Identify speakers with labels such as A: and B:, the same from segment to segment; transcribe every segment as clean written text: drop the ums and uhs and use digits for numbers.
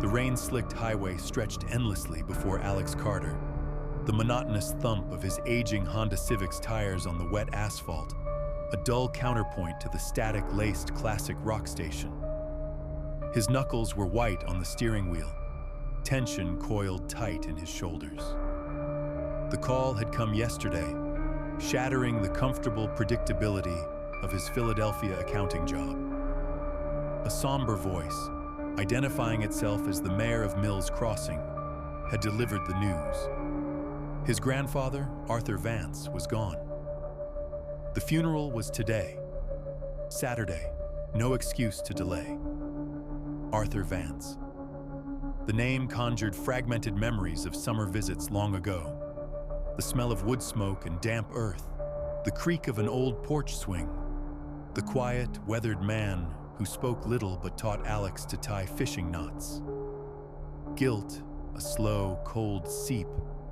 A: The rain-slicked highway stretched endlessly before Alex Carter, the monotonous thump of his aging Honda Civic's tires on the wet asphalt, a dull counterpoint to the static-laced classic rock station. His knuckles were white on the steering wheel, tension coiled tight in his shoulders. The call had come yesterday, shattering the comfortable predictability of his Philadelphia accounting job. A somber voice, identifying itself as the mayor of Mills Crossing, had delivered the news. His grandfather, Arthur Vance, was gone. The funeral was today, Saturday, no excuse to delay. Arthur Vance. The name conjured fragmented memories of summer visits long ago. The smell of wood smoke and damp earth, the creak of an old porch swing, the quiet, weathered man who spoke little but taught Alex to tie fishing knots. Guilt, a slow, cold seep,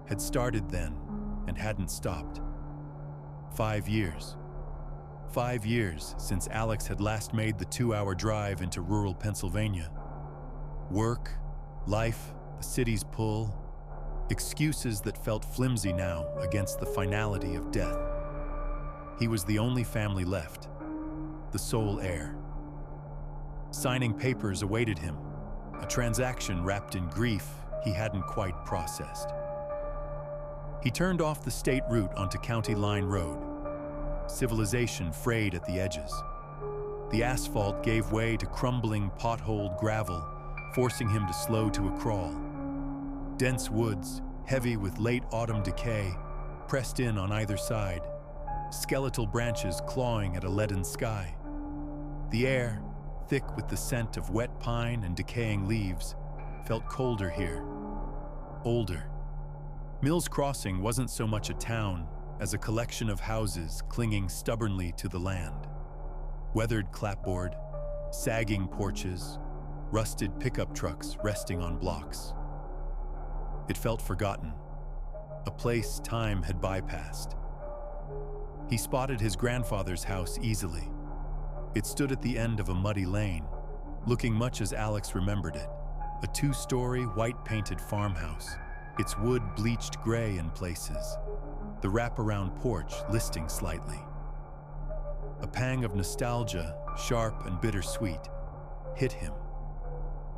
A: had started then and hadn't stopped. 5 years. 5 years since Alex had last made the 2-hour drive into rural Pennsylvania. Work, life, the city's pull, excuses that felt flimsy now against the finality of death. He was the only family left, the sole heir. Signing papers awaited him, a transaction wrapped in grief he hadn't quite processed. He turned off the state route onto County Line Road. Civilization frayed at the edges. The asphalt gave way to crumbling, potholed gravel, forcing him to slow to a crawl. Dense woods, heavy with late autumn decay, pressed in on either side, skeletal branches clawing at a leaden sky. The air, thick with the scent of wet pine and decaying leaves, felt colder here, older. Mills Crossing wasn't so much a town as a collection of houses clinging stubbornly to the land. Weathered clapboard, sagging porches, rusted pickup trucks resting on blocks. It felt forgotten, a place time had bypassed. He spotted his grandfather's house easily. It stood at the end of a muddy lane, looking much as Alex remembered it, a 2-story, white-painted farmhouse, its wood bleached gray in places, the wraparound porch listing slightly. A pang of nostalgia, sharp and bittersweet, hit him.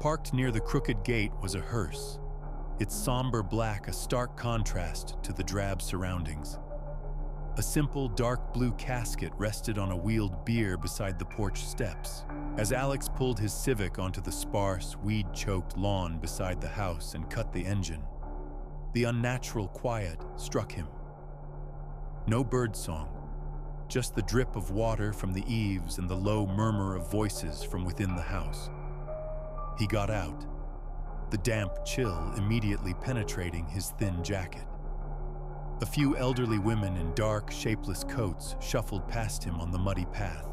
A: Parked near the crooked gate was a hearse, its somber black a stark contrast to the drab surroundings. A simple dark blue casket rested on a wheeled bier beside the porch steps. As Alex pulled his Civic onto the sparse, weed-choked lawn beside the house and cut the engine, the unnatural quiet struck him. No birdsong, just the drip of water from the eaves and the low murmur of voices from within the house. He got out, the damp chill immediately penetrating his thin jacket. A few elderly women in dark, shapeless coats shuffled past him on the muddy path,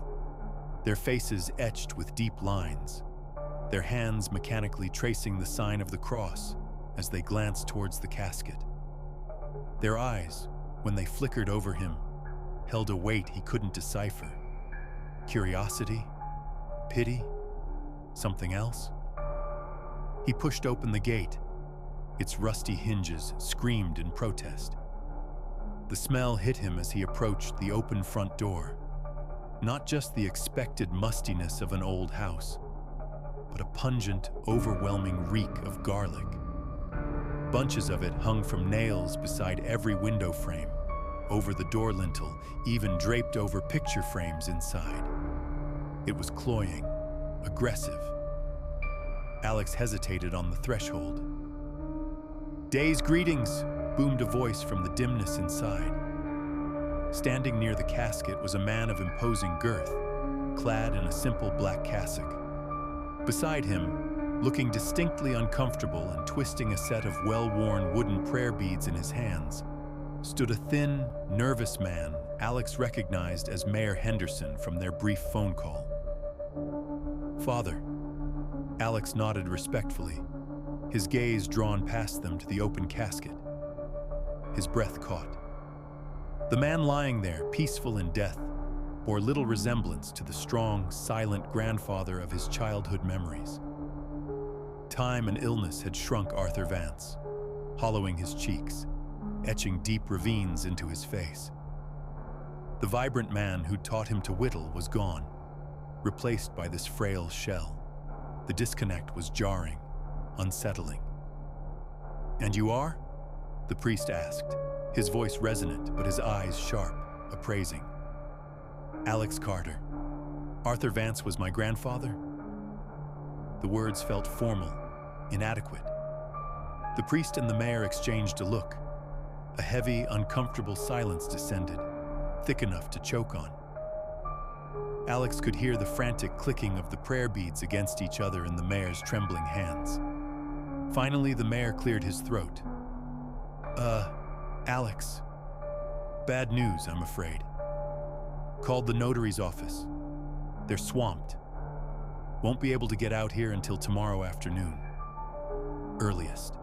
A: their faces etched with deep lines, their hands mechanically tracing the sign of the cross as they glanced towards the casket. Their eyes, when they flickered over him, held a weight he couldn't decipher. Curiosity? Pity? Something else? He pushed open the gate. Its rusty hinges screamed in protest. The smell hit him as he approached the open front door. Not just the expected mustiness of an old house, but a pungent, overwhelming reek of garlic. Bunches of it hung from nails beside every window frame, over the door lintel, even draped over picture frames inside. It was cloying, aggressive. Alex hesitated on the threshold. "Day's greetings," boomed a voice from the dimness inside. Standing near the casket was a man of imposing girth, clad in a simple black cassock. Beside him, looking distinctly uncomfortable and twisting a set of well-worn wooden prayer beads in his hands, stood a thin, nervous man Alex recognized as Mayor Henderson from their brief phone call. "Father." Alex nodded respectfully, his gaze drawn past them to the open casket. His breath caught. The man lying there, peaceful in death, bore little resemblance to the strong, silent grandfather of his childhood memories. Time and illness had shrunk Arthur Vance, hollowing his cheeks, etching deep ravines into his face. The vibrant man who'd taught him to whittle was gone, replaced by this frail shell. The disconnect was jarring, unsettling. "And you are?" the priest asked, his voice resonant but his eyes sharp, appraising. "Alex Carter. Arthur Vance was my grandfather?" The words felt formal, inadequate. The priest and the mayor exchanged a look. A heavy, uncomfortable silence descended, thick enough to choke on. Alex could hear the frantic clicking of the prayer beads against each other in the mayor's trembling hands. Finally, the mayor cleared his throat. Alex. Bad news, I'm afraid. Called the notary's office. They're swamped. Won't be able to get out here until tomorrow afternoon. Earliest."